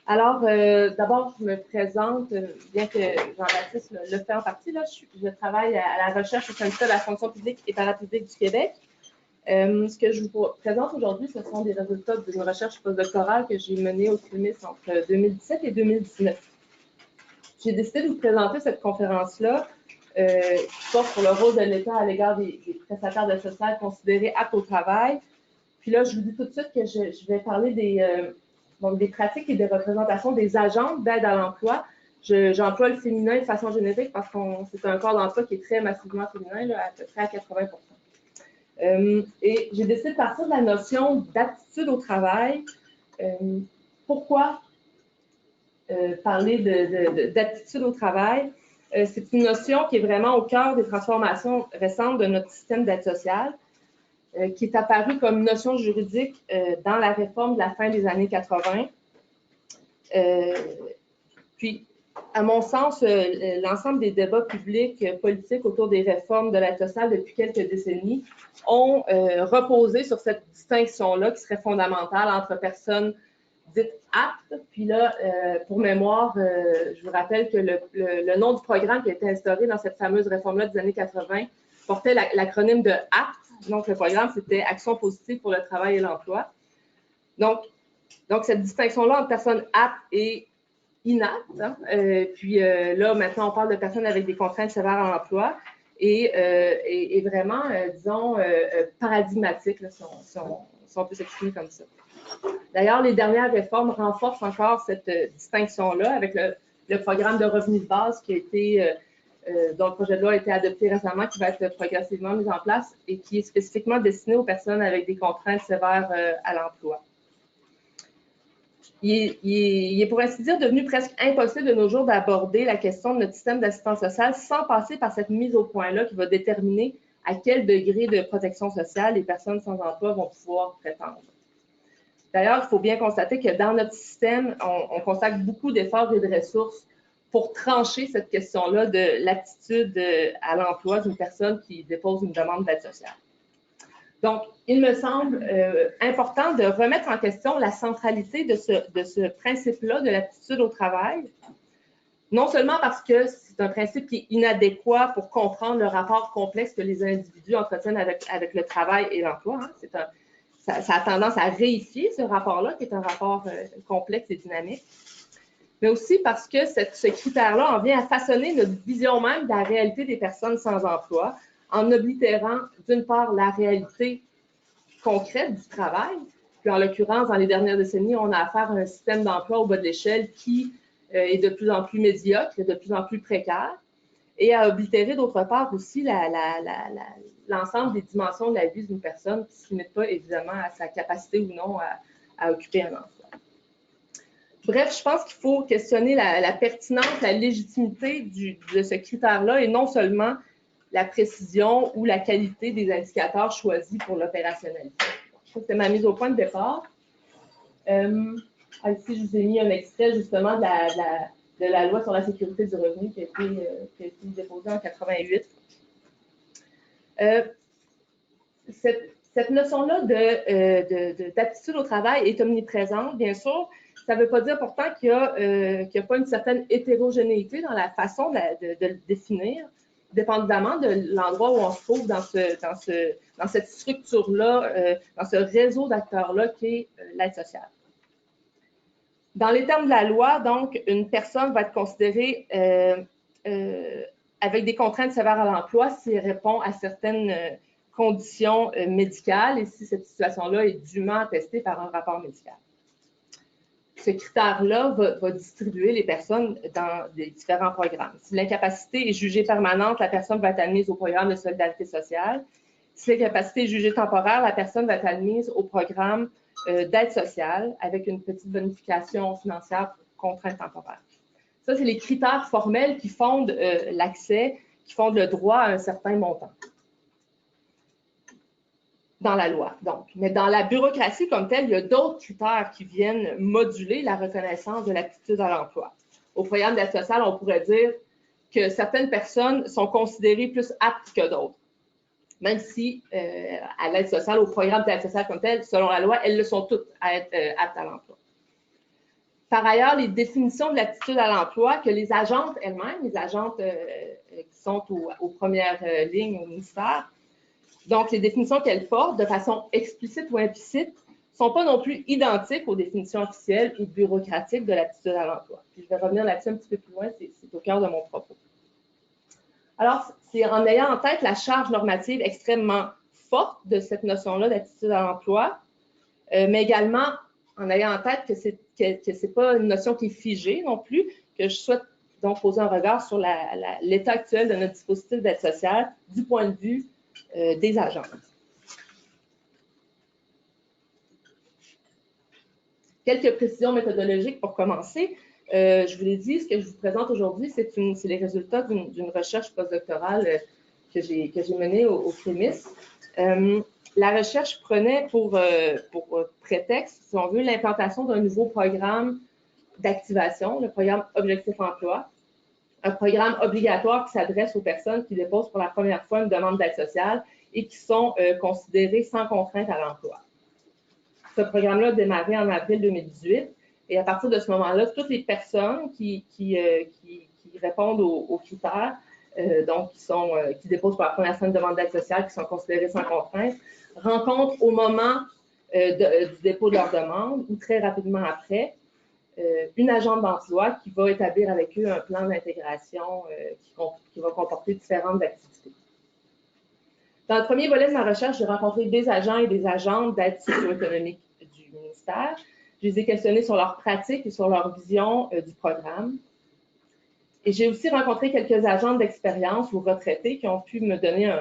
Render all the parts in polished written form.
Alors, d'abord, je me présente, bien que Jean-Baptiste le fait en partie. Là, je travaille à la recherche au syndicat de la fonction publique et parapublique du Québec. Ce que je vous présente aujourd'hui, ce sont des résultats d'une recherche postdoctorale que j'ai menée au CUMIS entre 2017 et 2019. J'ai décidé de vous présenter cette conférence-là qui porte sur le rôle de l'État à l'égard des prestataires de social considérés aptes au travail. Puis là, je vous dis tout de suite que je vais parler des pratiques et des représentations des agents d'aide à l'emploi. J'emploie le féminin de façon générique parce que c'est un corps d'emploi qui est très massivement féminin, là, à peu près à 80%. Et j'ai décidé de partir de la notion d'aptitude au travail. Pourquoi parler d'aptitude au travail? C'est une notion qui est vraiment au cœur des transformations récentes de notre système d'aide sociale, qui est apparue comme notion juridique dans la réforme de la fin des années 80. Puis, à mon sens, l'ensemble des débats publics, politiques autour des réformes de l'aide sociale depuis quelques décennies ont reposé sur cette distinction-là qui serait fondamentale entre personnes dites aptes. Puis là, pour mémoire, je vous rappelle que le nom du programme qui a été instauré dans cette fameuse réforme-là des années 80 portait l'acronyme de APT. Donc, le programme, c'était Action positive pour le travail et l'emploi. Donc, cette distinction-là entre personnes aptes et inaptes, hein, puis là, maintenant, on parle de personnes avec des contraintes sévères à l'emploi et vraiment, disons, paradigmatique, là, si on peut s'exprimer comme ça. D'ailleurs, les dernières réformes renforcent encore cette distinction-là avec le programme de revenu de base qui a été, dont le projet de loi a été adopté récemment, qui va être progressivement mis en place et qui est spécifiquement destiné aux personnes avec des contraintes sévères à l'emploi. Il est, pour ainsi dire, devenu presque impossible de nos jours d'aborder la question de notre système d'assistance sociale sans passer par cette mise au point-là qui va déterminer à quel degré de protection sociale les personnes sans emploi vont pouvoir prétendre. D'ailleurs, il faut bien constater que dans notre système, on consacre beaucoup d'efforts et de ressources pour trancher cette question-là de l'aptitude à l'emploi d'une personne qui dépose une demande d'aide sociale. Donc, il me semble important de remettre en question la centralité de ce principe-là de l'aptitude au travail, non seulement parce que c'est un principe qui est inadéquat pour comprendre le rapport complexe que les individus entretiennent avec le travail et l'emploi. Hein. Ça a tendance à réifier ce rapport-là, qui est un rapport complexe et dynamique, mais aussi parce que ce critère-là en vient à façonner notre vision même de la réalité des personnes sans emploi, en oblitérant, d'une part, la réalité concrète du travail, puis en l'occurrence, dans les dernières décennies, on a affaire à un système d'emploi au bas de l'échelle qui est de plus en plus médiocre et de plus en plus précaire, et à oblitérer, d'autre part, aussi l'ensemble des dimensions de la vie d'une personne qui ne se limite pas, évidemment, à sa capacité ou non à occuper un emploi. Bref, je pense qu'il faut questionner la pertinence, la légitimité de ce critère-là et non seulement la précision ou la qualité des indicateurs choisis pour l'opérationnalité. Ça, c'est ma mise au point de départ. Ici, je vous ai mis un extrait justement de la loi sur la sécurité du revenu qui a été déposée en 88. Cette notion-là d'aptitude au travail est omniprésente, bien sûr. Ça ne veut pas dire pourtant qu'il n'y a pas une certaine hétérogénéité dans la façon de le définir, dépendamment de l'endroit où on se trouve dans cette structure-là, dans ce réseau d'acteurs-là qui est l'aide sociale. Dans les termes de la loi, donc, une personne va être considérée avec des contraintes sévères à l'emploi si elle répond à certaines conditions médicales et si cette situation-là est dûment attestée par un rapport médical. Ce critère-là va distribuer les personnes dans des différents programmes. Si l'incapacité est jugée permanente, la personne va être admise au programme de solidarité sociale. Si l'incapacité est jugée temporaire, la personne va être admise au programme d'aide sociale avec une petite bonification financière pour contrainte temporaire. Ça, c'est les critères formels qui fondent l'accès, qui fondent le droit à un certain montant dans la loi. Donc, mais dans la bureaucratie comme telle, il y a d'autres critères qui viennent moduler la reconnaissance de l'aptitude à l'emploi. Au programme d'aide sociale, on pourrait dire que certaines personnes sont considérées plus aptes que d'autres. Même si, à l'aide sociale, au programme d'aide sociale comme tel, selon la loi, elles le sont toutes à être aptes à l'emploi. Par ailleurs, les définitions de l'aptitude à l'emploi que les agentes elles-mêmes, les agentes qui sont aux premières lignes au ministère, donc les définitions qu'elles portent de façon explicite ou implicite, ne sont pas non plus identiques aux définitions officielles ou bureaucratiques de l'aptitude à l'emploi. Je vais revenir là-dessus un petit peu plus loin, c'est au cœur de mon propos. Alors, c'est en ayant en tête la charge normative extrêmement forte de cette notion-là d'aptitude à l'emploi, mais également en ayant en tête que ce n'est pas une notion qui est figée non plus, que je souhaite donc poser un regard sur l'état actuel de notre dispositif d'aide sociale du point de vue des agentes. Quelques précisions méthodologiques pour commencer. Je vous l'ai dit, ce que je vous présente aujourd'hui, c'est les résultats d'une recherche postdoctorale que j'ai menée au CREMIS. La recherche prenait pour prétexte, si on veut, l'implantation d'un nouveau programme d'activation, le programme Objectif Emploi, un programme obligatoire qui s'adresse aux personnes qui déposent pour la première fois une demande d'aide sociale et qui sont considérées sans contrainte à l'emploi. Ce programme-là a démarré en avril 2018 et à partir de ce moment-là, toutes les personnes qui répondent aux critères, donc qui déposent pour la première fois une demande d'aide sociale, qui sont considérées sans contrainte, rencontrent au moment du dépôt de leur demande ou très rapidement après une agente d'emploi qui va établir avec eux un plan d'intégration qui va comporter différentes activités. Dans le premier volet de ma recherche, j'ai rencontré des agents et des agentes d'aide socio-économique du ministère. Je les ai questionnés sur leur pratique et sur leur vision du programme. Et j'ai aussi rencontré quelques agentes d'expérience ou retraités qui ont pu me donner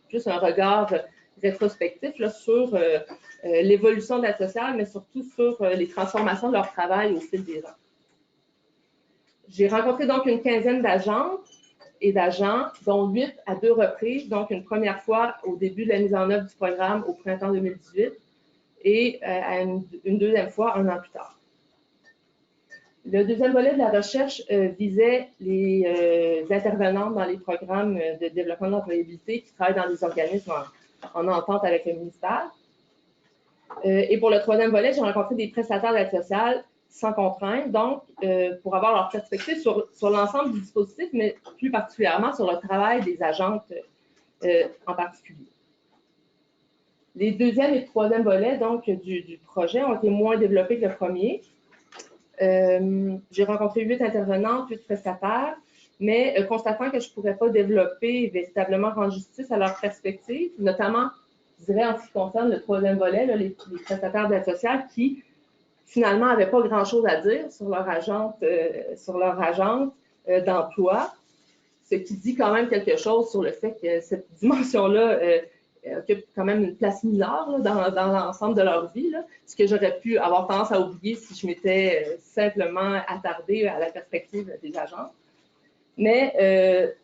plus un regard rétrospectif là, sur l'évolution de l'aide sociale, mais surtout sur les transformations de leur travail au fil des ans. J'ai rencontré donc une quinzaine d'agentes et d'agents, dont 8 à 2 reprises, donc une première fois au début de la mise en œuvre du programme au printemps 2018 et une deuxième fois un an plus tard. Le deuxième volet de la recherche visait les intervenantes dans les programmes de développement de l'employabilité qui travaillent dans des organismes en entente avec le ministère. Et pour le troisième volet, j'ai rencontré des prestataires d'aide sociale sans contrainte, donc pour avoir leur perspective sur l'ensemble du dispositif, mais plus particulièrement sur le travail des agentes en particulier. Les deuxième et troisième volets donc, du projet ont été moins développés que le premier. J'ai rencontré 8 intervenantes, 8 prestataires, mais constatant que je ne pourrais pas développer et véritablement rendre justice à leur perspective, notamment, je dirais, en ce qui concerne le troisième volet, là, les prestataires d'aide sociale qui, finalement, n'avaient pas grand-chose à dire sur leur agente d'emploi, ce qui dit quand même quelque chose sur le fait que cette dimension-là occupe quand même une place mineure là, dans l'ensemble de leur vie, là, ce que j'aurais pu avoir tendance à oublier si je m'étais simplement attardée à la perspective des agents. Mais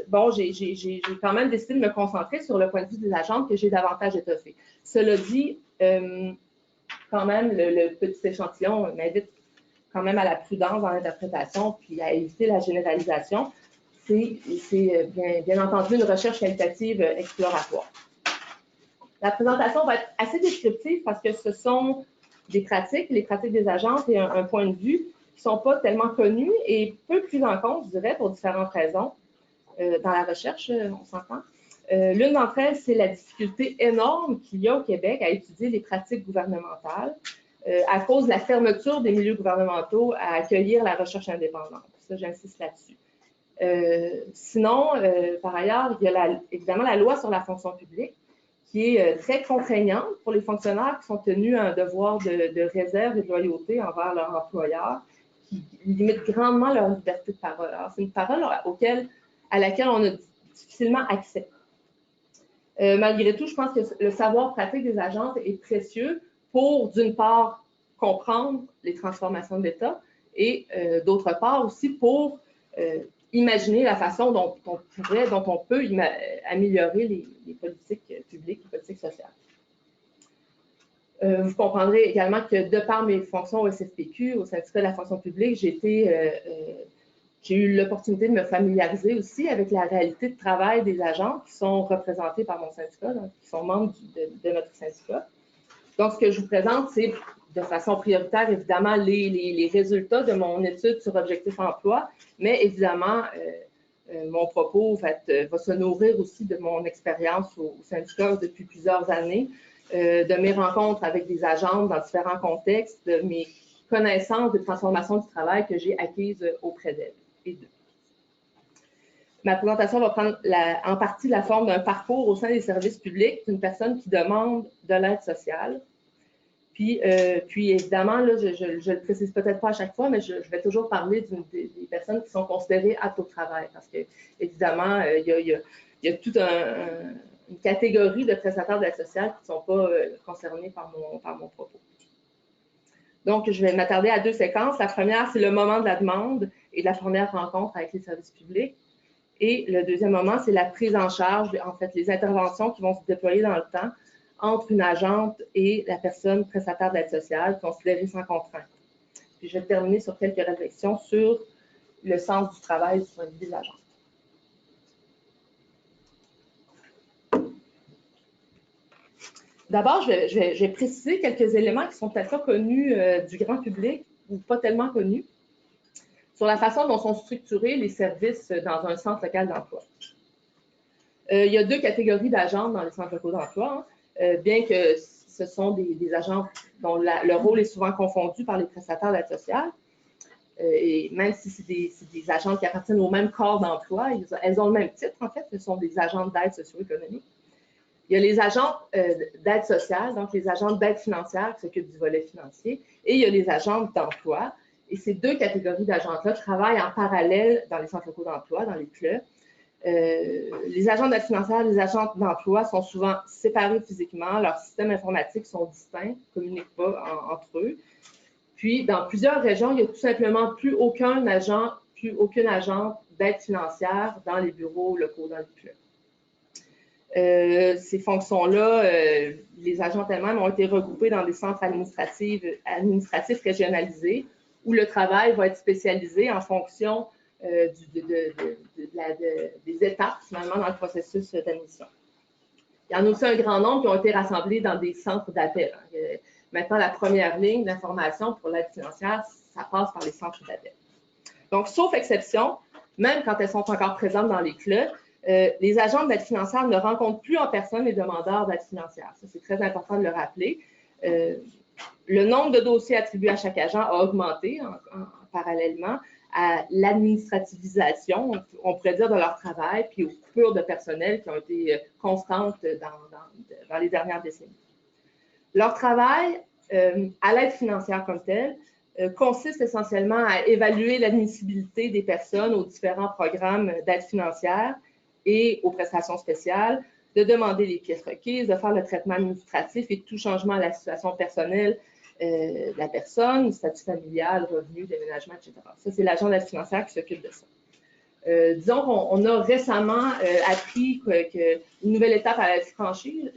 bon, j'ai quand même décidé de me concentrer sur le point de vue des agentes que j'ai davantage étoffé. Cela dit, quand même, le petit échantillon m'invite quand même à la prudence dans l'interprétation puis à éviter la généralisation. C'est bien entendu une recherche qualitative exploratoire. La présentation va être assez descriptive parce que ce sont des pratiques, les pratiques des agentes et un point de vue qui ne sont pas tellement connus et peu pris en compte, je dirais, pour différentes raisons. Dans la recherche, on s'entend. L'une d'entre elles, c'est la difficulté énorme qu'il y a au Québec à étudier les pratiques gouvernementales à cause de la fermeture des milieux gouvernementaux à accueillir la recherche indépendante. Ça, j'insiste là-dessus. Sinon, par ailleurs, il y a évidemment la loi sur la fonction publique qui est très contraignante pour les fonctionnaires qui sont tenus à un devoir de réserve et de loyauté envers leur employeur, qui limite grandement leur liberté de parole. Alors, c'est une parole à laquelle on a difficilement accès. Malgré tout, je pense que le savoir pratique des agentes est précieux pour, d'une part, comprendre les transformations de l'État et, d'autre part, aussi pour imaginer la façon dont on peut améliorer les politiques publiques, les politiques sociales. Vous comprendrez également que de par mes fonctions au SFPQ, au syndicat de la fonction publique, j'ai eu l'opportunité de me familiariser aussi avec la réalité de travail des agents qui sont représentés par mon syndicat, donc qui sont membres de notre syndicat. Donc, ce que je vous présente, c'est de façon prioritaire, évidemment, les résultats de mon étude sur Objectif Emploi, mais évidemment, mon propos va se nourrir aussi de mon expérience au syndicat depuis plusieurs années, de mes rencontres avec des agentes dans différents contextes, de mes connaissances de transformation du travail que j'ai acquises auprès d'elles et d'eux. Ma présentation va prendre en partie la forme d'un parcours au sein des services publics d'une personne qui demande de l'aide sociale. Puis évidemment, là, je ne le précise peut-être pas à chaque fois, mais je vais toujours parler des personnes qui sont considérées aptes au travail parce que, évidemment, il y a toute une catégorie de prestataires d'aide sociale qui ne sont pas concernés par mon propos. Donc, je vais m'attarder à deux séquences. La première, c'est le moment de la demande et de la première rencontre avec les services publics. Et le deuxième moment, c'est la prise en charge, en fait, les interventions qui vont se déployer dans le temps entre une agente et la personne prestataire d'aide sociale considérée sans contrainte. Puis je vais terminer sur quelques réflexions sur le sens du travail du point de vue des agents. D'abord, je vais préciser quelques éléments qui sont peut-être pas connus du grand public ou pas tellement connus sur la façon dont sont structurés les services dans un centre local d'emploi. Il y a deux catégories d'agents dans les centres locaux d'emploi, bien que ce sont des agents dont le rôle est souvent confondu par les prestataires d'aide sociale. Et même si c'est des agents qui appartiennent au même corps d'emploi, elles ont le même titre, en fait, ce sont des agents d'aide socio-économique. Il y a les agents d'aide sociale, donc les agents d'aide financière qui s'occupent du volet financier, et il y a les agents d'emploi. Et ces deux catégories d'agents-là travaillent en parallèle dans les centres locaux d'emploi, dans les CLE. Les agents d'aide financière et les agents d'emploi sont souvent séparés physiquement, leurs systèmes informatiques sont distincts, ne communiquent pas entre eux. Puis, dans plusieurs régions, il n'y a tout simplement plus aucune agente d'aide financière dans les bureaux locaux, dans les CLE. Ces fonctions-là, les agents elles-mêmes ont été regroupés dans des centres administratifs régionalisés où le travail va être spécialisé en fonction des étapes, finalement, dans le processus d'admission. Il y en a aussi un grand nombre qui ont été rassemblés dans des centres d'appel. Maintenant, la première ligne d'information pour l'aide financière, ça passe par les centres d'appel. Donc, sauf exception, même quand elles sont encore présentes dans les CLE, les agents d'aide financière ne rencontrent plus en personne les demandeurs d'aide financière. Ça, c'est très important de le rappeler. Le nombre de dossiers attribués à chaque agent a augmenté parallèlement à l'administrativisation, on pourrait dire, de leur travail, puis aux coupures de personnel qui ont été constantes dans les dernières décennies. Leur travail à l'aide financière comme telle consiste essentiellement à évaluer l'admissibilité des personnes aux différents programmes d'aide financière et aux prestations spéciales, de demander les pièces requises, de faire le traitement administratif et tout changement à la situation personnelle de la personne, statut familial, revenu, déménagement, etc. Ça, c'est l'agent d'aide financière qui s'occupe de ça. Disons qu'on a récemment appris qu'une nouvelle étape allait être franchie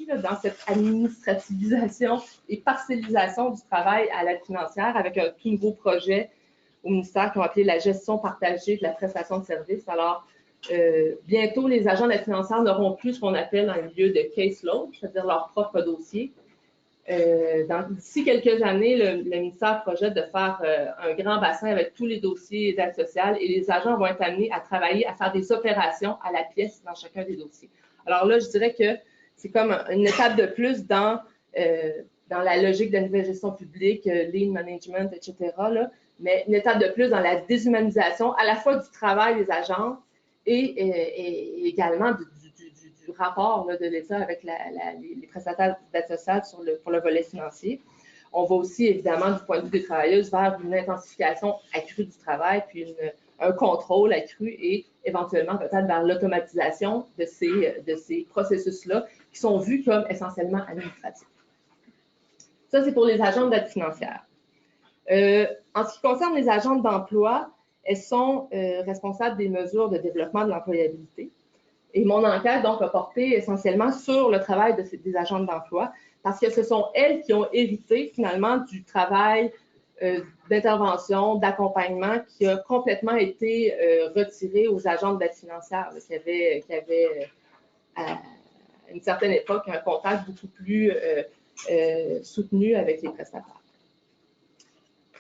dans cette administrativisation et parcellisation du travail à l'aide financière avec un tout nouveau projet au ministère qu'on a appelé la gestion partagée de la prestation de services. Alors, bientôt, les agents d'aide financière n'auront plus ce qu'on appelle dans le milieu de caseload, c'est-à-dire leur propre dossier. D'ici quelques années, le ministère projette de faire un grand bassin avec tous les dossiers d'aide sociale et les agents vont être amenés à travailler, à faire des opérations à la pièce dans chacun des dossiers. Alors là, je dirais que c'est comme une étape de plus dans la logique de la nouvelle gestion publique, lean management, etc., là, mais une étape de plus dans la déshumanisation à la fois du travail des agents et également du rapport là, de l'État avec les prestataires d'aide sociale pour le volet financier. On va aussi, évidemment, du point de vue des travailleuses, vers une intensification accrue du travail, puis un contrôle accru et éventuellement peut-être vers l'automatisation de ces processus-là qui sont vus comme essentiellement administratifs. Ça, c'est pour les agents d'aide financière. En ce qui concerne les agentes d'emploi, elles sont responsables des mesures de développement de l'employabilité. Et mon enquête, donc, a porté essentiellement sur le travail des agentes d'emploi parce que ce sont elles qui ont hérité, finalement, du travail d'intervention, d'accompagnement qui a complètement été retiré aux agentes d'aide financière qui avaient à une certaine époque un contact beaucoup plus soutenu avec les prestataires.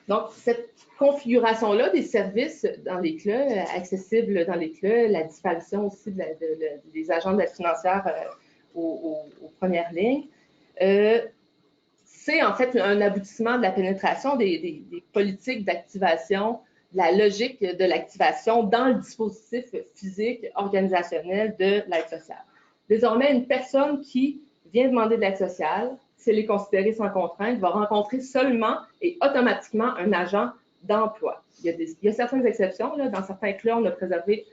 Donc, cette configuration-là des services dans les CLE, accessibles dans les CLE, la disparition aussi des agents d'aide financière aux premières lignes, c'est en fait un aboutissement de la pénétration des politiques d'activation, de la logique de l'activation dans le dispositif physique organisationnel de l'aide sociale. Désormais, une personne qui vient demander de l'aide sociale, si elle est considérée sans contrainte, va rencontrer seulement et automatiquement un agent d'emploi. Il y a certaines exceptions. Là, dans certains CLE, on a préservé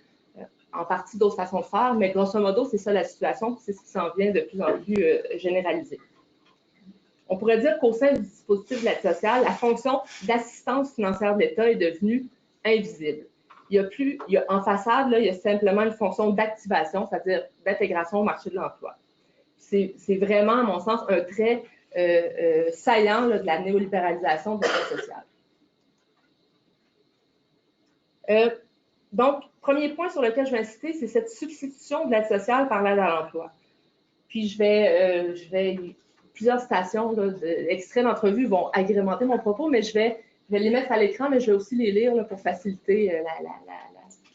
en partie d'autres façons de faire, mais grosso modo, c'est ça la situation, c'est ce qui s'en vient de plus en plus généralisé. On pourrait dire qu'au sein du dispositif de l'aide sociale, la fonction d'assistance financière de l'État est devenue invisible. En façade, là, il y a simplement une fonction d'activation, c'est-à-dire d'intégration au marché de l'emploi. C'est vraiment, à mon sens, un trait saillant là, de la néolibéralisation de l'aide sociale. Donc, premier point sur lequel je vais insister, c'est cette substitution de l'aide sociale par l'aide à l'emploi. Puis, plusieurs citations, extraits d'entrevues vont agrémenter mon propos, mais je vais les mettre à l'écran, mais je vais aussi les lire là, pour faciliter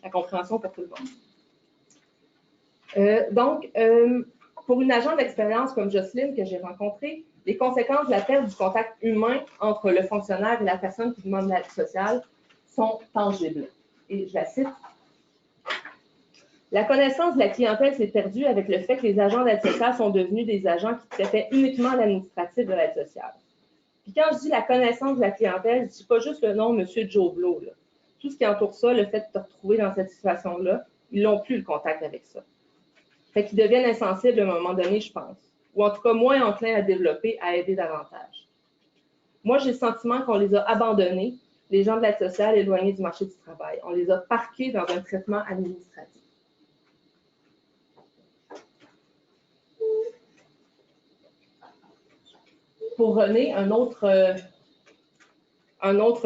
la compréhension pour tout le monde. Pour une agent d'expérience comme Jocelyne que j'ai rencontrée, les conséquences de la perte du contact humain entre le fonctionnaire et la personne qui demande l'aide sociale sont tangibles. Et je la cite. La connaissance de la clientèle s'est perdue avec le fait que les agents d'aide sociale sont devenus des agents qui traitaient uniquement l'administratif de l'aide sociale. Puis quand je dis la connaissance de la clientèle, je ne dis pas juste le nom M. Joe Blow. Là. Tout ce qui entoure ça, le fait de te retrouver dans cette situation-là, ils n'ont plus le contact avec ça. Fait qu'ils deviennent insensibles à un moment donné, je pense. Ou en tout cas moins enclins à développer, à aider davantage. Moi, j'ai le sentiment qu'on les a abandonnés, les gens de l'aide sociale éloignés du marché du travail. On les a parqués dans un traitement administratif. Pour René, un autre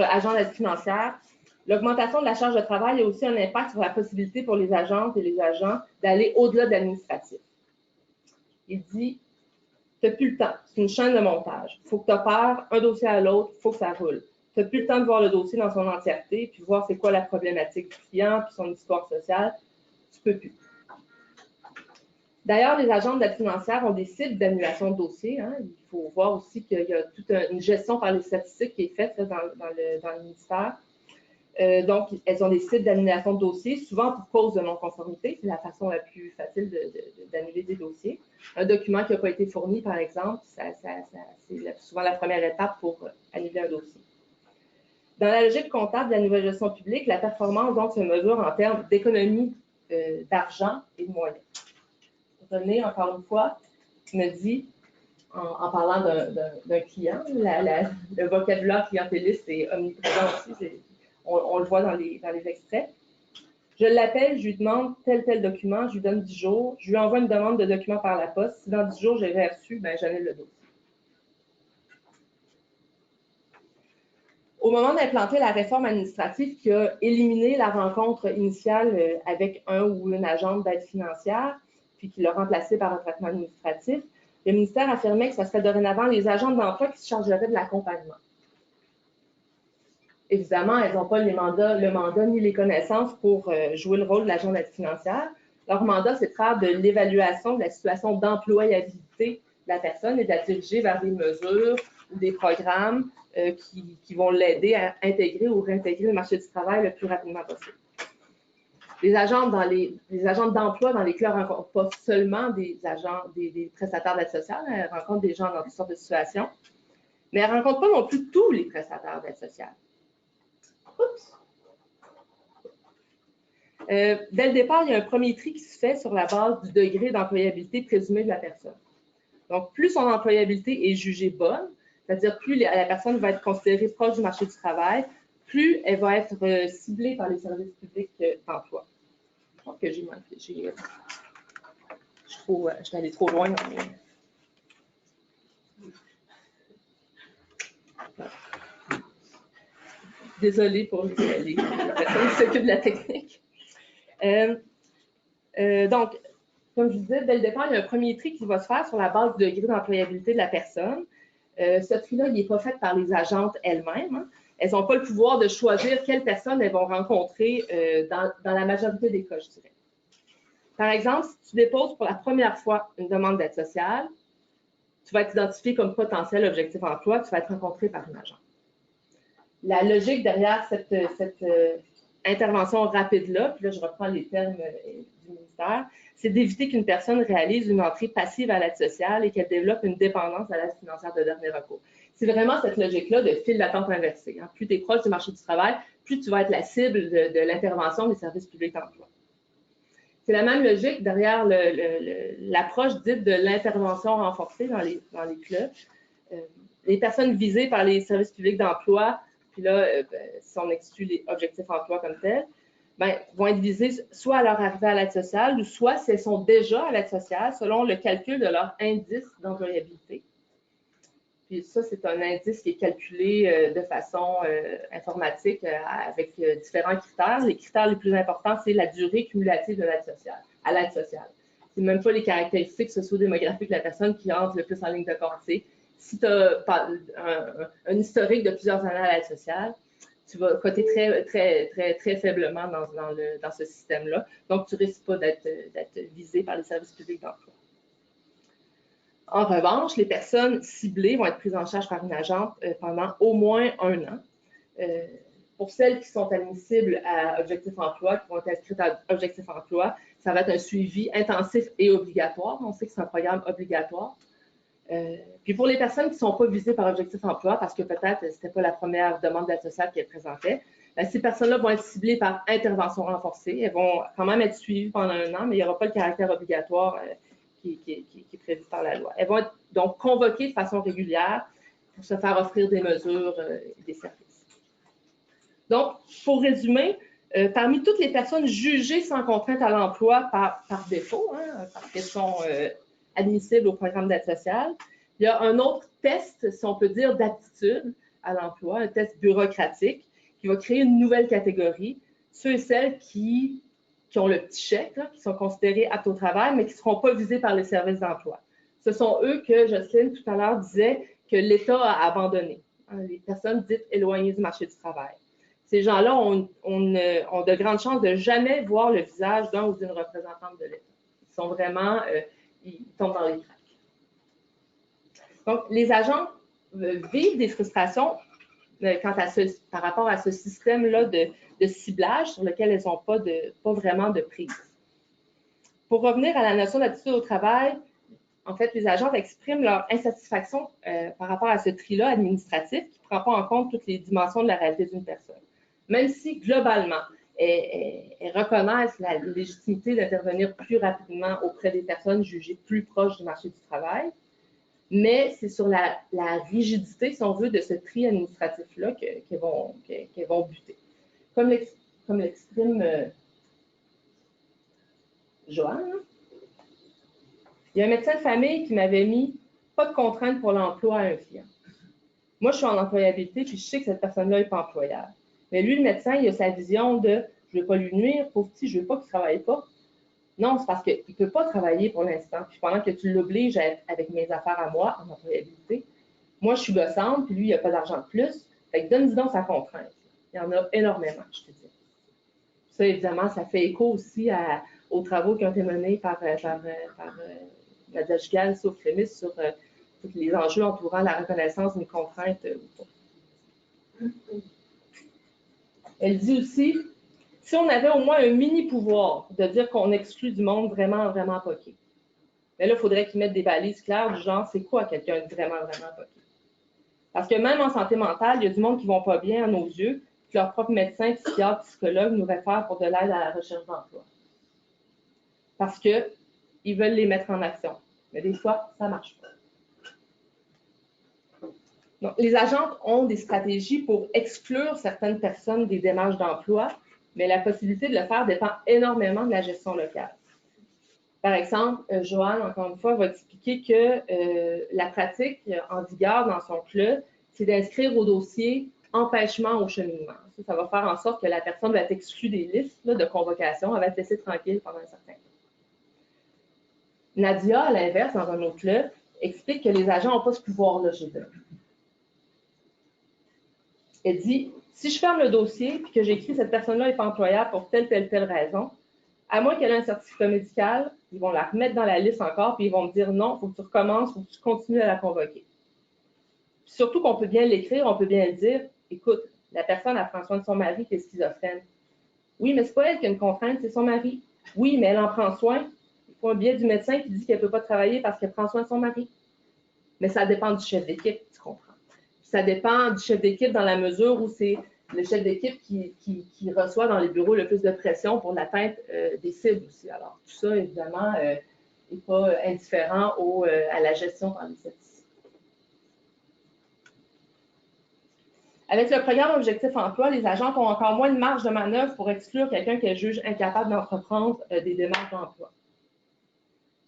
agent d'aide financière, l'augmentation de la charge de travail a aussi un impact sur la possibilité pour les agentes et les agents d'aller au-delà de l'administratif. Il dit, tu n'as plus le temps, c'est une chaîne de montage. Il faut que tu opères un dossier à l'autre, il faut que ça roule. Tu n'as plus le temps de voir le dossier dans son entièreté, puis voir c'est quoi la problématique du client, puis son histoire sociale. Tu ne peux plus. D'ailleurs, les agents d'aide financière ont des cibles d'annulation de dossiers. Hein. Il faut voir aussi qu'il y a toute une gestion par les statistiques qui est faite là, dans le ministère. Donc, elles ont des cibles d'annulation de dossiers, souvent pour cause de non-conformité. C'est la façon la plus facile d'annuler des dossiers. Un document qui n'a pas été fourni, par exemple, c'est souvent la première étape pour annuler un dossier. Dans la logique comptable de la nouvelle gestion publique, la performance donc se mesure en termes d'économie d'argent et de moyens. René, encore une fois, me dit, en parlant d'un client, le vocabulaire clientéliste est omniprésent aussi, on le voit dans les extraits. Je l'appelle, je lui demande tel document, je lui donne 10 jours, je lui envoie une demande de document par la poste. Si dans 10 jours, j'ai rien reçu, ben, j'annule le dossier. Au moment d'implanter la réforme administrative qui a éliminé la rencontre initiale avec un ou une agente d'aide financière, puis qui l'a remplacé par un traitement administratif, le ministère affirmait que ce serait dorénavant les agents d'emploi qui se chargeraient de l'accompagnement. Évidemment, elles n'ont pas le mandat ni les connaissances pour jouer le rôle de l'agent d'aide financière. Leur mandat, c'est de faire de l'évaluation de la situation d'employabilité de la personne et de la diriger vers des mesures ou des programmes qui vont l'aider à intégrer ou réintégrer le marché du travail le plus rapidement possible. Les agents d'emploi dans les CLE ne rencontrent pas seulement des prestataires d'aide sociale, elles rencontrent des gens dans toutes sortes de situations, mais elles ne rencontrent pas non plus tous les prestataires d'aide sociale. Oups. Dès le départ, il y a un premier tri qui se fait sur la base du degré d'employabilité présumé de la personne. Donc, plus son employabilité est jugée bonne, c'est-à-dire plus la personne va être considérée proche du marché du travail, plus elle va être ciblée par les services publics d'emploi. Je pense que je suis allée trop loin. Désolée pour les personnes qui s'occupent de la technique. Donc, comme je vous disais, dès le départ, il y a un premier tri qui va se faire sur la base du degré d'employabilité de la personne. Ce tri-là, il n'est pas fait par les agentes elles-mêmes. Hein. elles n'ont pas le pouvoir de choisir quelles personnes elles vont rencontrer dans la majorité des cas, je dirais. Par exemple, si tu déposes pour la première fois une demande d'aide sociale, tu vas être identifié comme potentiel objectif emploi, tu vas être rencontré par une agent. La logique derrière cette intervention rapide-là, puis là, je reprends les termes du ministère, c'est d'éviter qu'une personne réalise une entrée passive à l'aide sociale et qu'elle développe une dépendance à l'aide financière de dernier recours. C'est vraiment cette logique-là de file d'attente inversée. Hein. Plus tu es proche du marché du travail, plus tu vas être la cible de l'intervention des services publics d'emploi. C'est la même logique derrière l'approche dite de l'intervention renforcée dans les clubs. Les personnes visées par les services publics d'emploi, puis là, si on exclut les objectifs emploi comme tels, vont être visées soit à leur arrivée à l'aide sociale ou soit si elles sont déjà à l'aide sociale selon le calcul de leur indice d'employabilité. Puis ça, c'est un indice qui est calculé de façon informatique avec différents critères. Les critères les plus importants, c'est la durée cumulative de l'aide sociale, à l'aide sociale. C'est même pas les caractéristiques socio-démographiques de la personne qui entre le plus en ligne de compte. Si tu as un historique de plusieurs années à l'aide sociale, tu vas coter très faiblement dans ce système-là. Donc, tu ne risques pas d'être visé par les services publics d'emploi. En revanche, les personnes ciblées vont être prises en charge par une agente pendant au moins 1 an. Pour celles qui sont admissibles à Objectif Emploi, qui vont être inscrites à Objectif Emploi, ça va être un suivi intensif et obligatoire. On sait que c'est un programme obligatoire. Puis pour les personnes qui ne sont pas visées par Objectif Emploi, parce que peut-être ce n'était pas la première demande d'aide sociale qu'elles présentaient, ces personnes-là vont être ciblées par intervention renforcée. Elles vont quand même être suivies pendant 1 an, mais il n'y aura pas le caractère obligatoire qui est prévu par la loi. Elles vont être donc convoquées de façon régulière pour se faire offrir des mesures et des services. Donc, pour résumer, parmi toutes les personnes jugées sans contrainte à l'emploi par défaut, parce qu'elles sont admissibles au programme d'aide sociale, il y a un autre test, si on peut dire, d'aptitude à l'emploi, un test bureaucratique qui va créer une nouvelle catégorie, ceux et celles qui ont le petit chèque, là, qui sont considérés aptes au travail, mais qui ne seront pas visés par les services d'emploi. Ce sont eux que Jocelyne, tout à l'heure, disait que l'État a abandonnés, les personnes dites éloignées du marché du travail. Ces gens-là ont de grandes chances de jamais voir le visage d'un ou d'une représentante de l'État. Ils sont vraiment, ils tombent dans les craques. Donc, les agents vivent des frustrations par rapport à ce système-là de ciblage sur lequel elles n'ont pas vraiment de prise. Pour revenir à la notion d'aptitude au travail, en fait, les agents expriment leur insatisfaction par rapport à ce tri-là administratif qui ne prend pas en compte toutes les dimensions de la réalité d'une personne. Même si, globalement, elles reconnaissent la légitimité d'intervenir plus rapidement auprès des personnes jugées plus proches du marché du travail, mais c'est sur la rigidité, si on veut, de ce tri administratif-là qu'elles vont buter. Comme l'exprime Joanne, il y a un médecin de famille qui m'avait mis « pas de contrainte pour l'emploi à un client ». Moi, je suis en employabilité, puis je sais que cette personne-là n'est pas employable. Mais lui, le médecin, il a sa vision de « je ne veux pas lui nuire, pauvre petit, je ne veux pas qu'il ne travaille pas ». Non, c'est parce qu'il ne peut pas travailler pour l'instant. Puis pendant que tu l'obliges à être avec mes affaires à moi, en employabilité, moi, je suis gossante, puis lui, il n'a pas d'argent de plus. Fait que donne-lui donc sa contrainte. Il y en a énormément, je te dis. Ça, évidemment, ça fait écho aussi aux travaux qui ont été menés par Nadia Gigal, sauf Rémis, sur tous les enjeux entourant la reconnaissance d'une contrainte ou pas. Elle dit aussi, si on avait au moins un mini-pouvoir de dire qu'on exclut du monde vraiment, vraiment poqué, mais là, il faudrait qu'ils mettent des balises claires du genre, c'est quoi quelqu'un de vraiment, vraiment poqué? Parce que même en santé mentale, il y a du monde qui ne vont pas bien à nos yeux, que leur propre médecin, psychiatre, psychologue nous réfèrent pour de l'aide à la recherche d'emploi. Parce qu'ils veulent les mettre en action. Mais des fois, ça ne marche pas. Donc, les agents ont des stratégies pour exclure certaines personnes des démarches d'emploi, mais la possibilité de le faire dépend énormément de la gestion locale. Par exemple, Joanne, encore une fois, va expliquer que la pratique en vigueur dans son club, c'est d'inscrire au dossier empêchement au cheminement. Ça va faire en sorte que la personne va être exclue des listes là, de convocation, elle va être laissée tranquille pendant un certain temps. Nadia, à l'inverse, dans un autre club, explique que les agents n'ont pas ce pouvoir-là chez eux. Elle dit, si je ferme le dossier et que j'écris cette personne-là n'est pas employable pour telle raison, à moins qu'elle ait un certificat médical, ils vont la remettre dans la liste encore, puis ils vont me dire non, il faut que tu recommences, il faut que tu continues à la convoquer. Puis surtout qu'on peut bien l'écrire, on peut bien le dire, écoute, la personne elle prend soin de son mari qui est schizophrène. Oui, mais c'est pas elle qui a une contrainte, c'est son mari. Oui, mais elle en prend soin. Il faut un billet du médecin qui dit qu'elle ne peut pas travailler parce qu'elle prend soin de son mari. Mais ça dépend du chef d'équipe, tu comprends. Ça dépend du chef d'équipe dans la mesure où c'est le chef d'équipe qui reçoit dans les bureaux le plus de pression pour l'atteinte des cibles aussi. Alors, tout ça, évidemment, n'est pas indifférent à la gestion par les statistiques. Avec le programme Objectif Emploi, les agents ont encore moins de marge de manœuvre pour exclure quelqu'un qu'elles jugent incapable d'entreprendre des démarches d'emploi.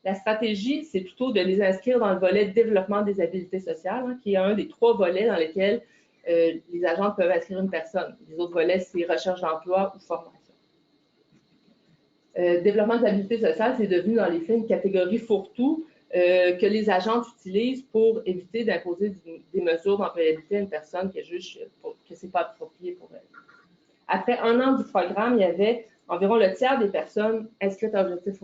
La stratégie, c'est plutôt de les inscrire dans le volet développement des habiletés sociales, hein, qui est un des 3 volets dans lesquels les agents peuvent inscrire une personne. Les autres volets, c'est recherche d'emploi ou formation. Développement des habiletés sociales, c'est devenu dans les faits une catégorie fourre-tout que les agents utilisent pour éviter d'imposer des mesures d'employabilité à une personne qui juge que ce n'est pas approprié pour elle. Après 1 an du programme, il y avait environ le tiers des personnes inscrites à Objectif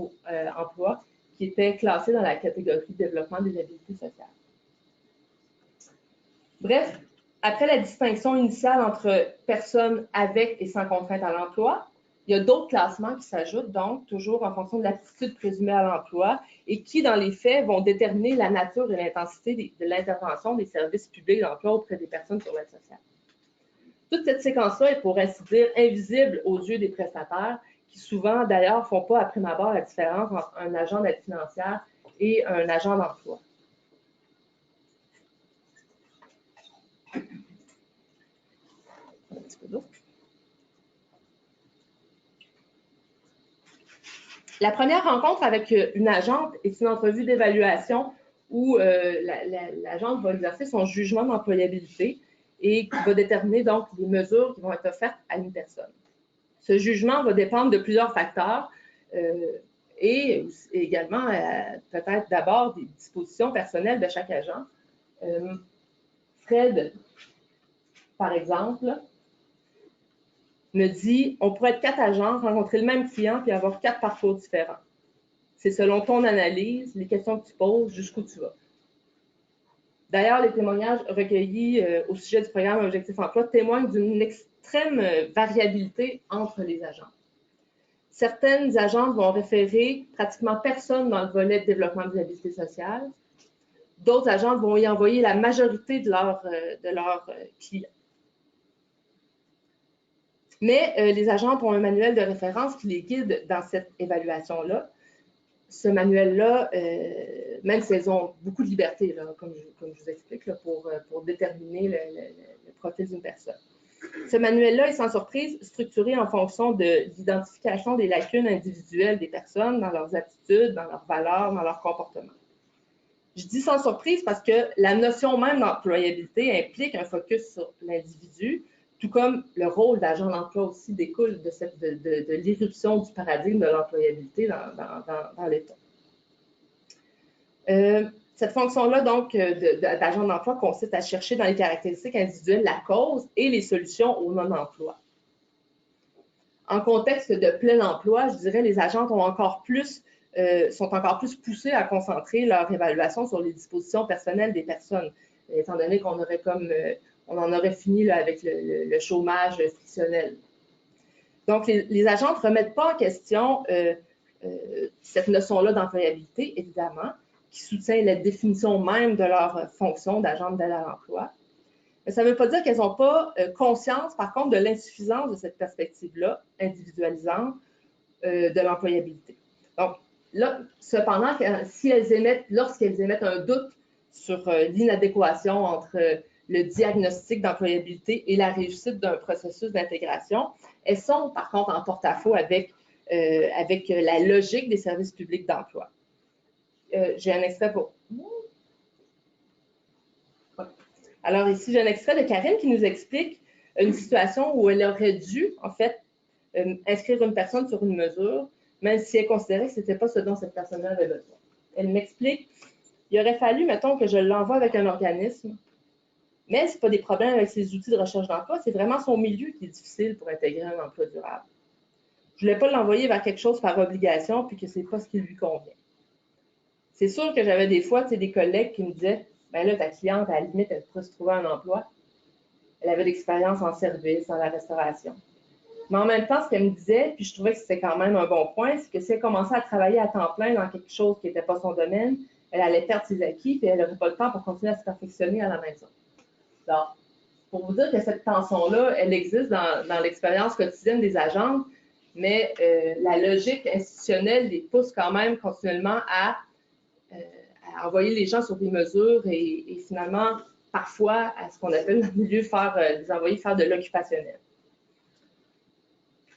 Emploi qui étaient classées dans la catégorie développement des habiletés sociales. Bref, après la distinction initiale entre personnes avec et sans contrainte à l'emploi, il y a d'autres classements qui s'ajoutent, donc toujours en fonction de l'aptitude présumée à l'emploi et qui, dans les faits, vont déterminer la nature et l'intensité de l'intervention des services publics d'emploi auprès des personnes sur l'aide sociale. Toute cette séquence-là est, pour ainsi dire, invisible aux yeux des prestataires, qui souvent, d'ailleurs, ne font pas à prime abord la différence entre un agent d'aide financière et un agent d'emploi. Un petit peu d'eau. La première rencontre avec une agente est une entrevue d'évaluation où l'agente va exercer son jugement d'employabilité et qui va déterminer donc les mesures qui vont être offertes à une personne. Ce jugement va dépendre de plusieurs facteurs et également peut-être d'abord des dispositions personnelles de chaque agent. Fred, par exemple, me dit, on pourrait être 4 agents, rencontrer le même client puis avoir 4 parcours différents. C'est selon ton analyse, les questions que tu poses, jusqu'où tu vas. D'ailleurs, les témoignages recueillis au sujet du programme Objectif Emploi témoignent d'une extrême variabilité entre les agents. Certaines agentes vont référer pratiquement personne dans le volet de développement des habiletés sociales. D'autres agentes vont y envoyer la majorité de leurs clients. Mais les agents ont un manuel de référence qui les guide dans cette évaluation-là. Ce manuel-là, même si elles ont beaucoup de liberté, là, comme je vous explique, là, pour déterminer le profil d'une personne. Ce manuel-là est sans surprise structuré en fonction de l'identification des lacunes individuelles des personnes dans leurs attitudes, dans leurs valeurs, dans leur comportement. Je dis sans surprise parce que la notion même d'employabilité implique un focus sur l'individu, tout comme le rôle d'agent d'emploi aussi découle de l'irruption du paradigme de l'employabilité dans l'État. Cette fonction-là, donc, d'agent d'emploi consiste à chercher dans les caractéristiques individuelles la cause et les solutions au non-emploi. En contexte de plein emploi, je dirais les agents sont encore plus poussés à concentrer leur évaluation sur les dispositions personnelles des personnes, étant donné qu'on aurait on en aurait fini là, avec le chômage frictionnel. Donc, les agents ne remettent pas en question cette notion-là d'employabilité, évidemment, qui soutient la définition même de leur fonction d'agent d'aide à l'emploi. Mais ça ne veut pas dire qu'elles n'ont pas conscience, par contre, de l'insuffisance de cette perspective-là, individualisante, de l'employabilité. Donc, là, cependant, lorsqu'elles émettent un doute sur l'inadéquation entre le diagnostic d'employabilité et la réussite d'un processus d'intégration, elles sont, par contre, en porte-à-faux avec la logique des services publics d'emploi. J'ai un extrait pour... Alors ici, j'ai un extrait de Karine qui nous explique une situation où elle aurait dû, en fait, inscrire une personne sur une mesure, même si elle considérait que ce n'était pas ce dont cette personne-là avait besoin. Elle m'explique, il aurait fallu, mettons, que je l'envoie avec un organisme Mais ce n'est pas des problèmes avec ses outils de recherche d'emploi, c'est vraiment son milieu qui est difficile pour intégrer un emploi durable. Je ne voulais pas l'envoyer vers quelque chose par obligation puis que ce n'est pas ce qui lui convient. C'est sûr que j'avais des fois des collègues qui me disaient « ben là, ta cliente, à la limite, elle pourrait se trouver un emploi. Elle avait de l'expérience en service, dans la restauration. » Mais en même temps, ce qu'elle me disait, puis je trouvais que c'était quand même un bon point, c'est que si elle commençait à travailler à temps plein dans quelque chose qui n'était pas son domaine, elle allait perdre ses acquis et elle n'aurait pas le temps pour continuer à se perfectionner à la maison. Donc, pour vous dire que cette tension-là, elle existe dans l'expérience quotidienne des agentes, mais la logique institutionnelle les pousse quand même continuellement à envoyer les gens sur des mesures et finalement, parfois, à ce qu'on appelle dans le milieu, les envoyer faire de l'occupationnel.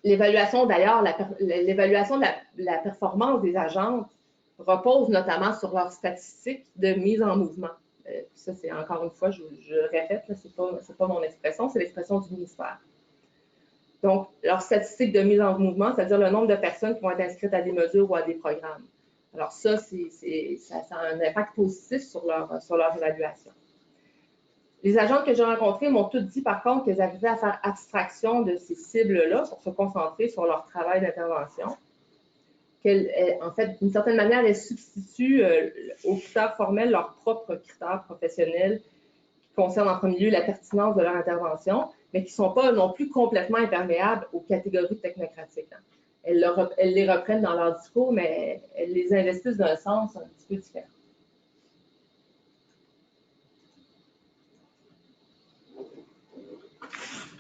L'évaluation, d'ailleurs, l'évaluation de la performance des agentes repose notamment sur leurs statistiques de mise en mouvement. Ça, c'est encore une fois, je répète, ce n'est pas mon expression, c'est l'expression du ministère. Donc, leurs statistiques de mise en mouvement, c'est-à-dire le nombre de personnes qui vont être inscrites à des mesures ou à des programmes. Alors ça a un impact positif sur leur évaluation. Les agentes que j'ai rencontrées m'ont toutes dit, par contre, qu'elles arrivaient à faire abstraction de ces cibles-là pour se concentrer sur leur travail d'intervention. En fait, d'une certaine manière, elles substituent aux critères formels leurs propres critères professionnels qui concernent en premier lieu la pertinence de leur intervention, mais qui ne sont pas non plus complètement imperméables aux catégories technocratiques. Elles les reprennent dans leur discours, mais elles les investissent d'un sens un petit peu différent.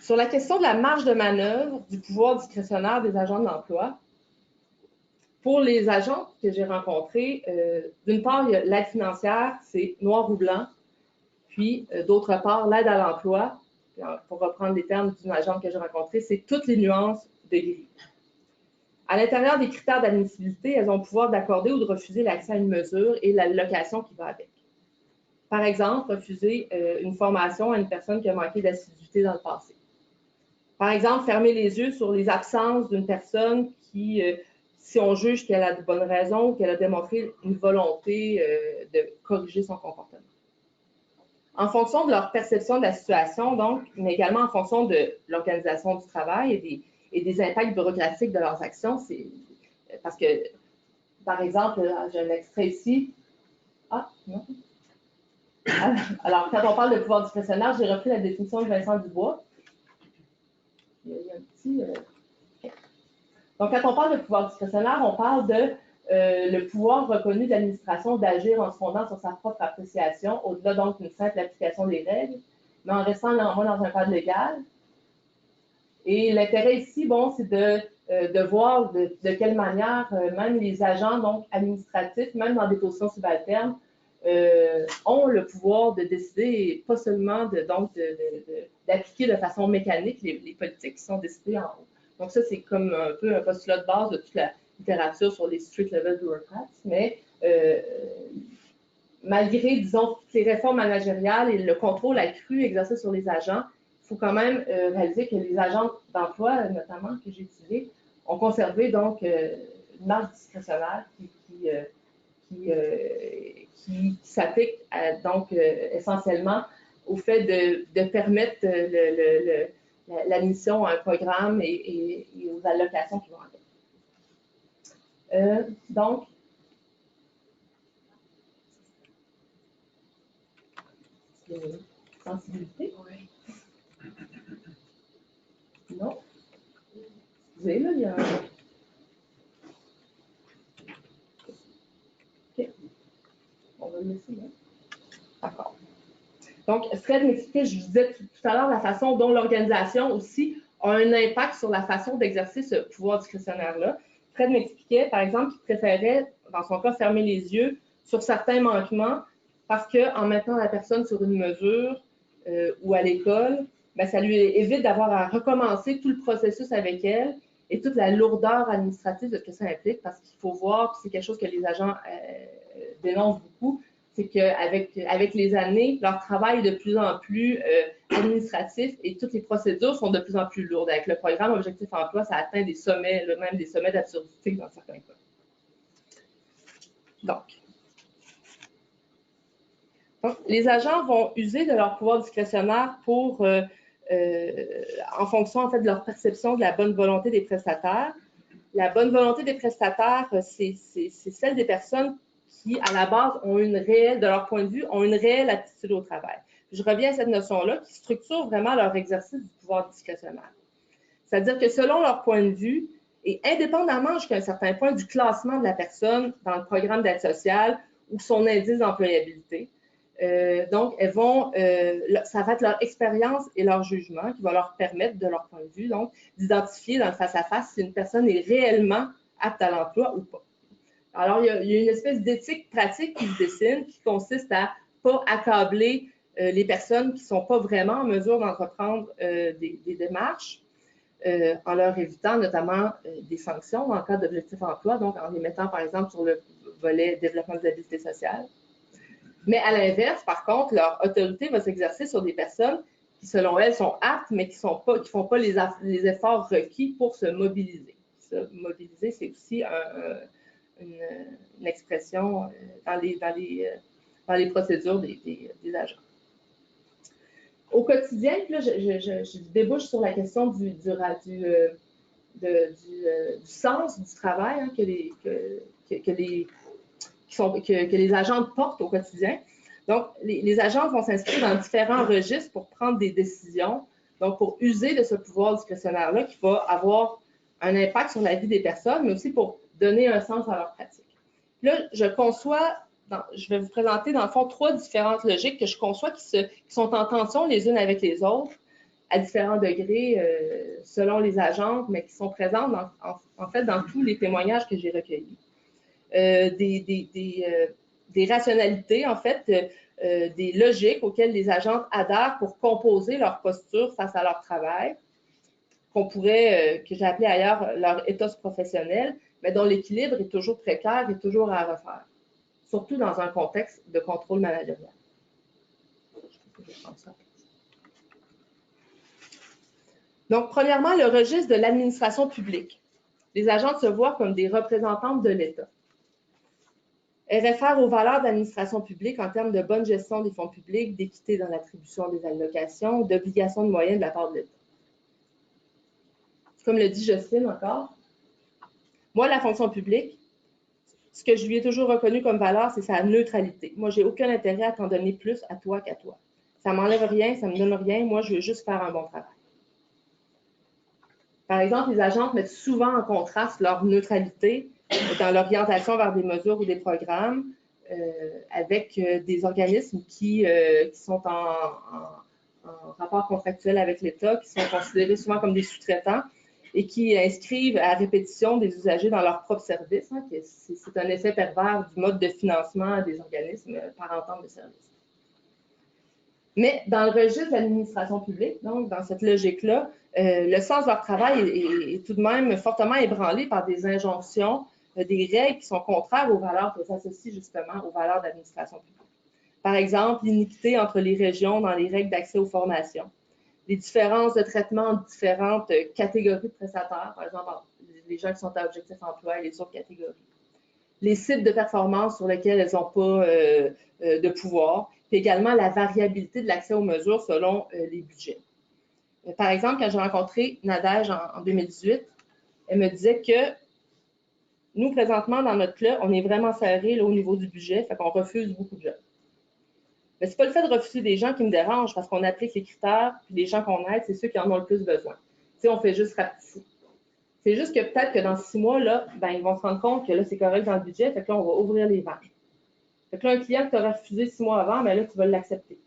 Sur la question de la marge de manœuvre du pouvoir discrétionnaire des agents de l'emploi, pour les agents que j'ai rencontrés, d'une part, il y a l'aide financière, c'est noir ou blanc, puis d'autre part, l'aide à l'emploi, pour reprendre les termes d'une agente que j'ai rencontrée, c'est toutes les nuances de gris. À l'intérieur des critères d'admissibilité, elles ont le pouvoir d'accorder ou de refuser l'accès à une mesure et l'allocation qui va avec. Par exemple, refuser une formation à une personne qui a manqué d'assiduité dans le passé. Par exemple, fermer les yeux sur les absences d'une personne qui, si on juge qu'elle a de bonnes raisons ou qu'elle a démontré une volonté de corriger son comportement. En fonction de leur perception de la situation, donc, mais également en fonction de l'organisation du travail et des impacts bureaucratiques de leurs actions, parce que, par exemple, j'ai un extrait ici. Ah, non. Alors, quand on parle de pouvoir discrétionnaire, j'ai repris la définition de Vincent Dubois. Il y a un petit... Donc, quand on parle de pouvoir discrétionnaire, on parle de le pouvoir reconnu de l'administration d'agir en se fondant sur sa propre appréciation, au-delà donc d'une simple application des règles, mais en restant néanmoins dans un cadre légal. Et l'intérêt ici, bon, c'est de voir de quelle manière même les agents donc administratifs, même dans des positions subalternes, ont le pouvoir de décider, et pas seulement d'appliquer de façon mécanique les politiques qui sont décidées en haut. Donc ça, c'est comme un peu un postulat de base de toute la littérature sur les street level bureaucrats, mais malgré, disons, toutes les réformes managériales et le contrôle accru exercé sur les agents, il faut quand même réaliser que les agents d'emploi, notamment, que j'ai utilisés, ont conservé donc une marge discrétionnaire qui s'applique donc essentiellement au fait de permettre l'admission à un programme et aux allocations qui vont avec. Donc, sensibilité? Oui. Non. Vous voyez, là, il y a un... OK. On va le laisser là. D'accord. Donc, Fred m'expliquait, je vous disais tout à l'heure, la façon dont l'organisation aussi a un impact sur la façon d'exercer ce pouvoir discrétionnaire-là. Fred m'expliquait, par exemple, qu'il préférait, dans son cas, fermer les yeux sur certains manquements parce qu'en mettant la personne sur une mesure ou à l'école, ben, ça lui évite d'avoir à recommencer tout le processus avec elle et toute la lourdeur administrative de ce que ça implique, parce qu'il faut voir, puis c'est quelque chose que les agents dénoncent beaucoup, c'est qu'avec les années, leur travail est de plus en plus administratif et toutes les procédures sont de plus en plus lourdes. Avec le programme Objectif Emploi, ça atteint des sommets, même des sommets d'absurdité dans certains cas. Donc, Donc, les agents vont user de leur pouvoir discrétionnaire pour, en fonction en fait, de leur perception de la bonne volonté des prestataires. La bonne volonté des prestataires, c'est celle des personnes qui, à la base, ont une réelle, de leur point de vue, ont une réelle aptitude au travail. Je reviens à cette notion-là qui structure vraiment leur exercice du pouvoir discrétionnaire. C'est-à-dire que selon leur point de vue, et indépendamment jusqu'à un certain point du classement de la personne dans le programme d'aide sociale ou son indice d'employabilité, donc elles vont, ça va être leur expérience et leur jugement qui va leur permettre, de leur point de vue, donc d'identifier dans le face-à-face si une personne est réellement apte à l'emploi ou pas. Alors, il y a une espèce d'éthique pratique qui se dessine, qui consiste à ne pas accabler les personnes qui ne sont pas vraiment en mesure d'entreprendre des démarches, en leur évitant notamment des sanctions dans le cadre d'objectifs emploi, donc en les mettant par exemple sur le volet développement des habiletés sociales. Mais à l'inverse, par contre, leur autorité va s'exercer sur des personnes qui, selon elles, sont aptes, mais qui ne font pas les efforts requis pour se mobiliser. Mobiliser, c'est aussi une expression dans les procédures des agents. Au quotidien, là, je débouche sur la question du sens du travail hein, que les agents portent au quotidien. Donc, les agents vont s'inscrire dans différents registres pour prendre des décisions, donc pour user de ce pouvoir discrétionnaire-là qui va avoir un impact sur la vie des personnes, mais aussi pour donner un sens à leur pratique. Là, je vais vous présenter dans le fond 3 différentes logiques que je conçois qui sont en tension les unes avec les autres à différents degrés selon les agents, mais qui sont présentes en fait dans tous les témoignages que j'ai recueillis. Des rationalités, en fait, des logiques auxquelles les agents adhèrent pour composer leur posture face à leur travail, que j'ai appelé ailleurs leur ethos professionnel, mais dont l'équilibre est toujours précaire et toujours à refaire, surtout dans un contexte de contrôle managérial. Donc, premièrement, le registre de l'administration publique. Les agents se voient comme des représentantes de l'État. Elles réfèrent aux valeurs de l'administration publique en termes de bonne gestion des fonds publics, d'équité dans l'attribution des allocations, d'obligation de moyens de la part de l'État. Comme le dit Jocelyne encore, moi, la fonction publique, ce que je lui ai toujours reconnu comme valeur, c'est sa neutralité. Moi, je n'ai aucun intérêt à t'en donner plus à toi qu'à toi. Ça ne m'enlève rien, ça ne me donne rien. Moi, je veux juste faire un bon travail. Par exemple, les agents mettent souvent en contraste leur neutralité dans l'orientation vers des mesures ou des programmes avec des organismes qui sont en rapport contractuel avec l'État, qui sont considérés souvent comme des sous-traitants et qui inscrivent à répétition des usagers dans leur propre service. Hein, c'est un effet pervers du mode de financement des organismes par entente de service. Mais dans le registre de l'administration publique, donc dans cette logique-là, le sens de leur travail est tout de même fortement ébranlé par des injonctions, des règles qui sont contraires aux valeurs qui s'associent justement aux valeurs de l'administration publique. Par exemple, l'iniquité entre les régions dans les règles d'accès aux formations, les différences de traitement entre différentes catégories de prestataires, par exemple les gens qui sont à objectif emploi et les autres catégories, les sites de performance sur lesquels elles n'ont pas de pouvoir, puis également la variabilité de l'accès aux mesures selon les budgets. Par exemple, quand j'ai rencontré Nadège en 2018, elle me disait que nous, présentement, dans notre club, on est vraiment serré là, au niveau du budget, fait qu'on refuse beaucoup de jobs. Mais ce n'est pas le fait de refuser des gens qui me dérangent parce qu'on applique les critères, puis les gens qu'on aide, c'est ceux qui en ont le plus besoin. Tu sais, on fait juste rapetisser. C'est juste que peut-être que dans 6 mois, là, ben, ils vont se rendre compte que là, c'est correct dans le budget, fait que là, on va ouvrir les vannes. Fait que là, un client que tu as refusé 6 mois avant, ben là, tu vas l'accepter.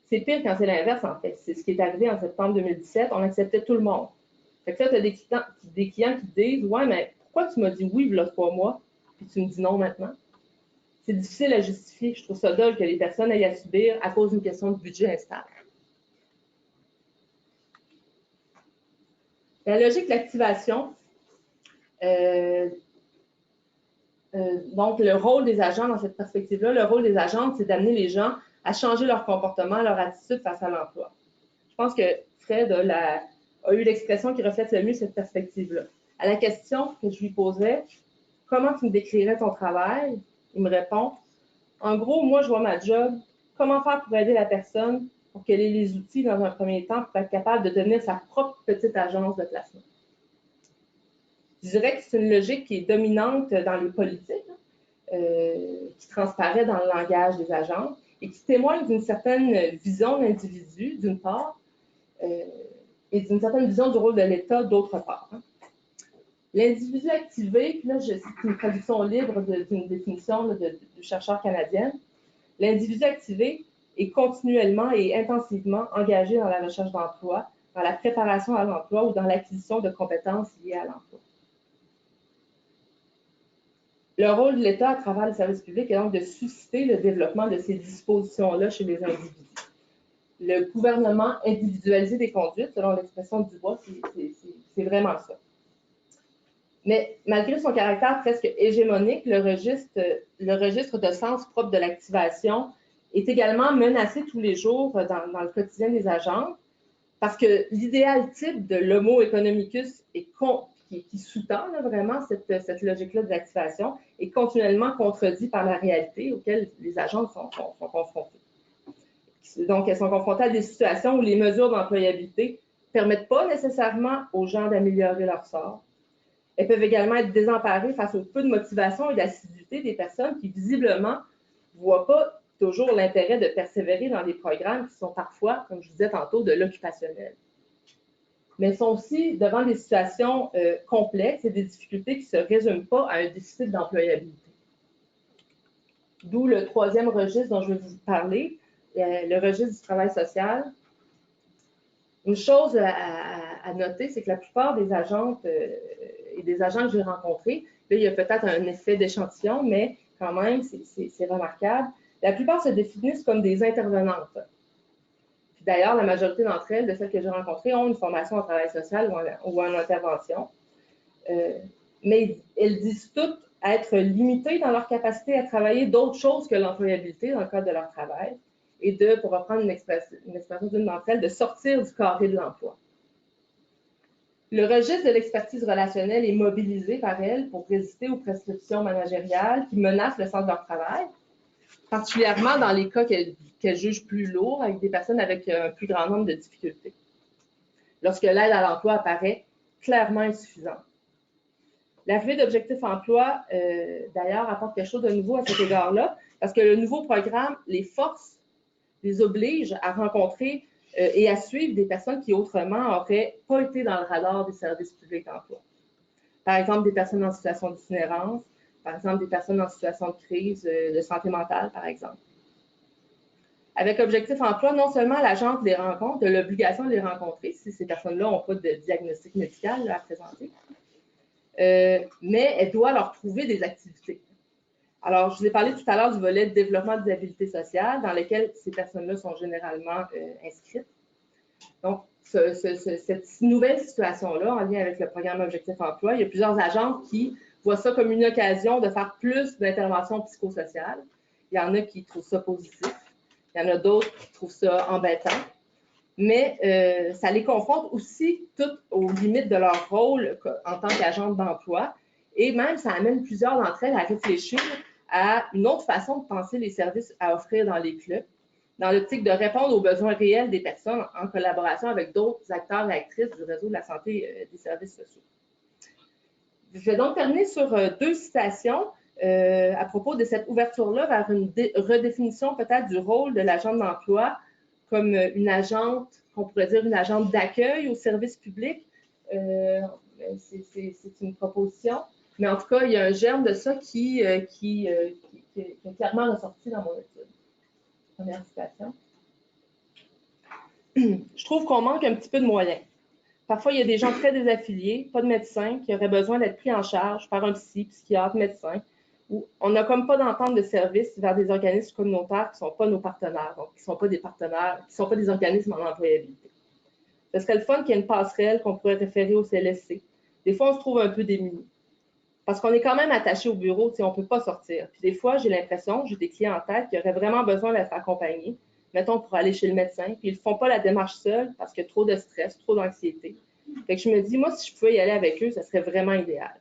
C'est pire quand c'est l'inverse, en fait. C'est ce qui est arrivé en septembre 2017. On acceptait tout le monde. Fait que là, tu as des clients qui te disent « Ouais, mais pourquoi tu m'as dit oui il y a 3 mois, puis tu me dis non maintenant? » C'est difficile à justifier. Je trouve ça dole que les personnes aient à subir à cause d'une question de budget instable. La logique de l'activation, donc le rôle des agents dans cette perspective-là, le rôle des agents, c'est d'amener les gens à changer leur comportement, leur attitude face à l'emploi. Je pense que Fred a eu l'expression qui reflète le mieux cette perspective-là. À la question que je lui posais, comment tu me décrirais ton travail? Il me répond, en gros, moi, je vois ma job comment faire pour aider la personne pour qu'elle ait les outils dans un premier temps pour être capable de devenir sa propre petite agence de placement. Je dirais que c'est une logique qui est dominante dans les politiques, qui transparaît dans le langage des agents et qui témoigne d'une certaine vision de l'individu, d'une part, et d'une certaine vision du rôle de l'État, d'autre part. L'individu activé, puis là, c'est une traduction libre d'une définition du chercheur canadien. L'individu activé est continuellement et intensivement engagé dans la recherche d'emploi, dans la préparation à l'emploi ou dans l'acquisition de compétences liées à l'emploi. Le rôle de l'État à travers le service public est donc de susciter le développement de ces dispositions-là chez les individus. Le gouvernement individualisé des conduites, selon l'expression de Dubois, c'est vraiment ça. Mais malgré son caractère presque hégémonique, le registre de sens propre de l'activation est également menacé tous les jours dans le quotidien des agents, parce que l'idéal type de l'homo economicus qui sous-tend vraiment cette logique-là de l'activation est continuellement contredit par la réalité auquel les agents sont confrontés. Donc, elles sont confrontées à des situations où les mesures d'employabilité ne permettent pas nécessairement aux gens d'améliorer leur sort. Elles peuvent également être désemparées face au peu de motivation et d'assiduité des personnes qui, visiblement, ne voient pas toujours l'intérêt de persévérer dans des programmes qui sont parfois, comme je disais tantôt, de l'occupationnel. Mais elles sont aussi devant des situations complexes et des difficultés qui ne se résument pas à un déficit d'employabilité. D'où le troisième registre dont je vais vous parler, le registre du travail social. Une chose à noter, c'est que la plupart des agentes et des agents que j'ai rencontrés, là, il y a peut-être un effet d'échantillon, mais quand même, c'est remarquable. La plupart se définissent comme des intervenantes. D'ailleurs, la majorité d'entre elles, de celles que j'ai rencontrées, ont une formation en travail social ou en intervention. Mais elles disent toutes être limitées dans leur capacité à travailler d'autres choses que l'employabilité dans le cadre de leur travail et de, pour reprendre une expression d'une d'entre elles, de sortir du carré de l'emploi. Le registre de l'expertise relationnelle est mobilisé par elles pour résister aux prescriptions managériales qui menacent le sens de leur travail, particulièrement dans les cas qu'elles jugent plus lourds, avec des personnes avec un plus grand nombre de difficultés, lorsque l'aide à l'emploi apparaît clairement insuffisante. L'arrivée d'Objectif Emploi, d'ailleurs, apporte quelque chose de nouveau à cet égard-là, parce que le nouveau programme les force, les oblige à rencontrer et à suivre des personnes qui autrement n'auraient pas été dans le radar des services publics d'emploi. Par exemple, des personnes en situation d'itinérance, par exemple, des personnes en situation de crise de santé mentale, par exemple. Avec Objectif Emploi, non seulement l'agence les rencontre, a l'obligation de les rencontrer si ces personnes-là n'ont pas de diagnostic médical à présenter, mais elle doit leur trouver des activités. Alors, je vous ai parlé tout à l'heure du volet de développement des habiletés sociales dans lequel ces personnes-là sont généralement inscrites. Donc, cette nouvelle situation-là, en lien avec le programme Objectif Emploi, il y a plusieurs agences qui voient ça comme une occasion de faire plus d'interventions psychosociales. Il y en a qui trouvent ça positif. Il y en a d'autres qui trouvent ça embêtant. Mais ça les confronte aussi toutes aux limites de leur rôle en tant qu'agente d'emploi. Et même, ça amène plusieurs d'entre elles à réfléchir à une autre façon de penser les services à offrir dans les clubs, dans l'optique de répondre aux besoins réels des personnes en collaboration avec d'autres acteurs et actrices du réseau de la santé et des services sociaux. Je vais donc terminer sur deux citations à propos de cette ouverture-là vers une redéfinition peut-être du rôle de l'agent d'emploi comme une agente, qu'on pourrait dire une agente d'accueil au service public. C'est une proposition. Mais en tout cas, il y a un germe de ça qui est clairement ressorti dans mon étude. Première citation. Je trouve qu'on manque un petit peu de moyens. Parfois, il y a des gens très désaffiliés, pas de médecins, qui auraient besoin d'être pris en charge par un psychiatre, médecin, où on n'a comme pas d'entente de service vers des organismes communautaires qui ne sont pas nos partenaires, donc qui ne sont pas des partenaires, qui ne sont pas des organismes en employabilité. Ce serait le fun qu'il y ait une passerelle qu'on pourrait référer au CLSC. Des fois, on se trouve un peu démunis. Parce qu'on est quand même attaché au bureau, on ne peut pas sortir. Puis des fois, j'ai l'impression, j'ai des clients en tête qui auraient vraiment besoin d'être accompagnés, mettons, pour aller chez le médecin, puis ils ne font pas la démarche seuls parce qu'il y a trop de stress, trop d'anxiété. Fait que je me dis, moi, si je pouvais y aller avec eux, ça serait vraiment idéal.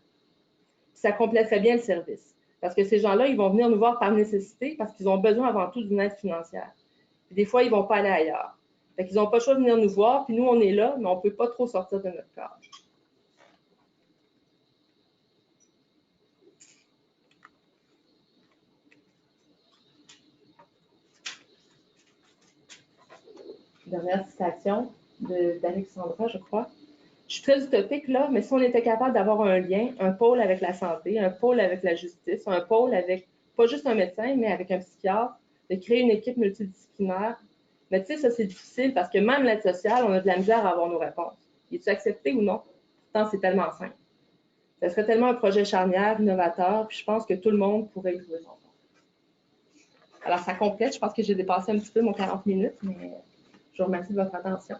Puis ça compléterait bien le service. Parce que ces gens-là, ils vont venir nous voir par nécessité parce qu'ils ont besoin avant tout d'une aide financière. Puis des fois, ils ne vont pas aller ailleurs. Fait qu'ils n'ont pas le choix de venir nous voir, puis nous, on est là, mais on ne peut pas trop sortir de notre cadre. Dernière citation d'Alexandra, je crois. Je suis très utopique là, mais si on était capable d'avoir un lien, un pôle avec la santé, un pôle avec la justice, un pôle avec pas juste un médecin, mais avec un psychiatre, de créer une équipe multidisciplinaire. Mais tu sais, ça c'est difficile parce que même l'aide sociale, on a de la misère à avoir nos réponses. Es-tu accepté ou non? Pourtant, c'est tellement simple. Ça serait tellement un projet charnière, innovateur, puis je pense que tout le monde pourrait y trouver son compte. Alors, ça complète. Je pense que j'ai dépassé un petit peu mon 40 minutes, mais je vous remercie de votre attention.